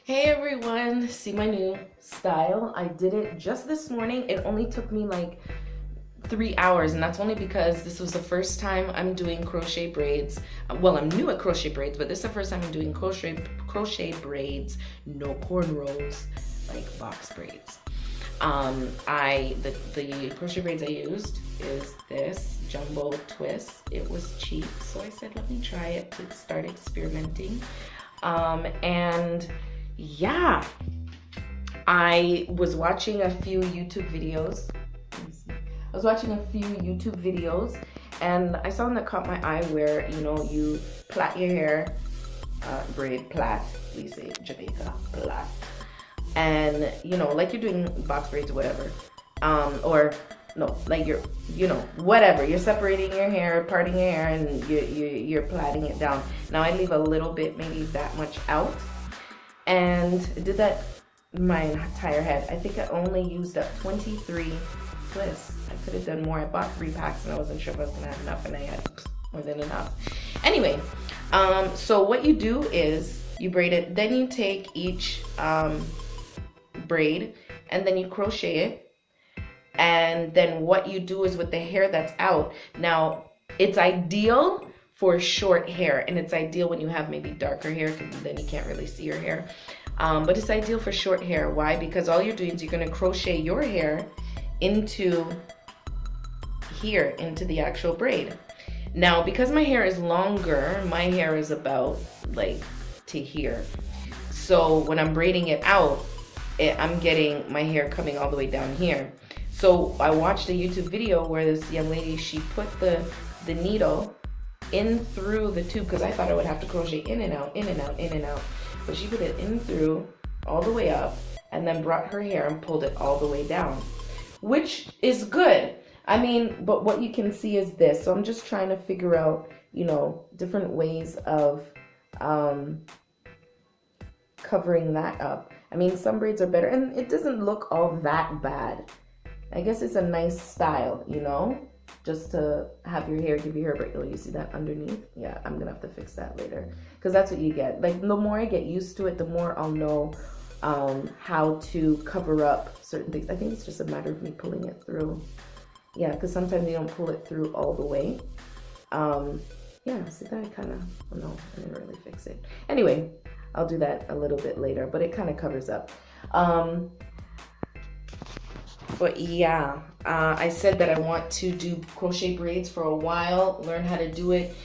Hey everyone, see my new style? I did it just this morning. It only took me like 3 hours, and that's only because this was the first time I'm doing crochet braids. Well, I'm new at crochet braids, but this is the first time I'm doing crochet braids, no cornrows, like box braids. The crochet braids I used is this jumbo twist. It was cheap, so I said let me try it to start experimenting. And yeah, I was watching a few YouTube videos. And I saw one that caught my eye where, you plait your hair, braid, plait, we say Jamaica, plait. And, like you're doing box braids or whatever. Or, no, like whatever. You're separating your hair, parting your hair, and you're plaiting it down. Now I leave a little bit, maybe that much out. And I did that my entire head. I think I only used up 23 twists. I could have done more. I bought 3 packs and I wasn't sure if I was gonna have enough, and I had more than enough. Anyway, so what you do is you braid it, then you take each braid and then you crochet it. And then what you do is with the hair that's out, now it's ideal for short hair, and it's ideal when you have maybe darker hair because then you can't really see your hair. But it's ideal for short hair. Why? Because all you're doing is you're going to crochet your hair into here, into the actual braid. Now, because my hair is longer, my hair is about like to here. So when I'm braiding it out, I'm getting my hair coming all the way down here. So I watched a YouTube video where this young lady, she put the needle in through the tube, because I thought I would have to crochet in and out, in and out, in and out. But she put it in through all the way up and then brought her hair and pulled it all the way down, which is good. I mean, but what you can see is this. So I'm just trying to figure out, different ways of covering that up. I mean, some braids are better, and it doesn't look all that bad. I guess it's a nice style, just to have your hair, give your hair break. Oh, you see that underneath? Yeah, I'm gonna have to fix that later, because that's what you get. Like, the more I get used to it, the more I'll know how to cover up certain things. I think it's just a matter of me pulling it through. Yeah, because sometimes you don't pull it through all the way. Yeah, see that? No, I didn't really fix it. Anyway, I'll do that a little bit later, but it kind of covers up. But yeah, I said that I want to do crochet braids for a while, learn how to do it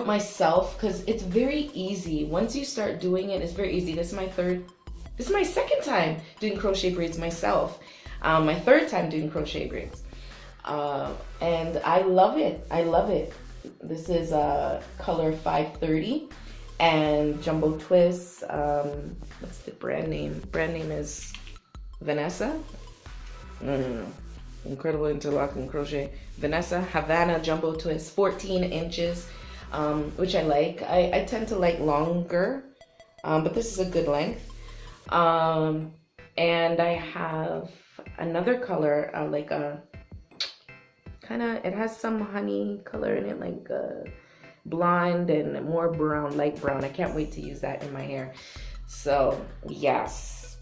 myself, because it's very easy. Once you start doing it, it's very easy. This is my second time doing crochet braids myself. My third time doing crochet braids. And I love it. I love it. This is color 530 and jumbo twists. What's the brand name? Brand name is Vanessa. Incredible interlocking crochet. Vanessa Havana jumbo twist, 14 inches, which I like. I tend to like longer, but this is a good length. And I have another color, like a it has some honey color in it, like blonde and more brown, light brown. I can't wait to use that in my hair. So yes,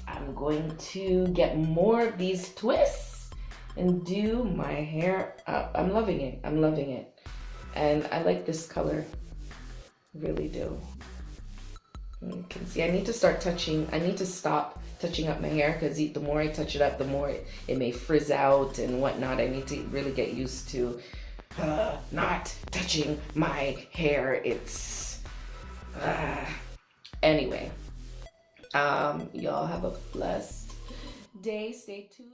I'm going to get more of these twists and do my hair up. I'm loving it. And I like this color, really do. You can see I need to stop touching up my hair, because the more I touch it up, the more it may frizz out and whatnot. I need to really get used to not touching my hair. It's anyway, y'all have a blessed day. Stay tuned.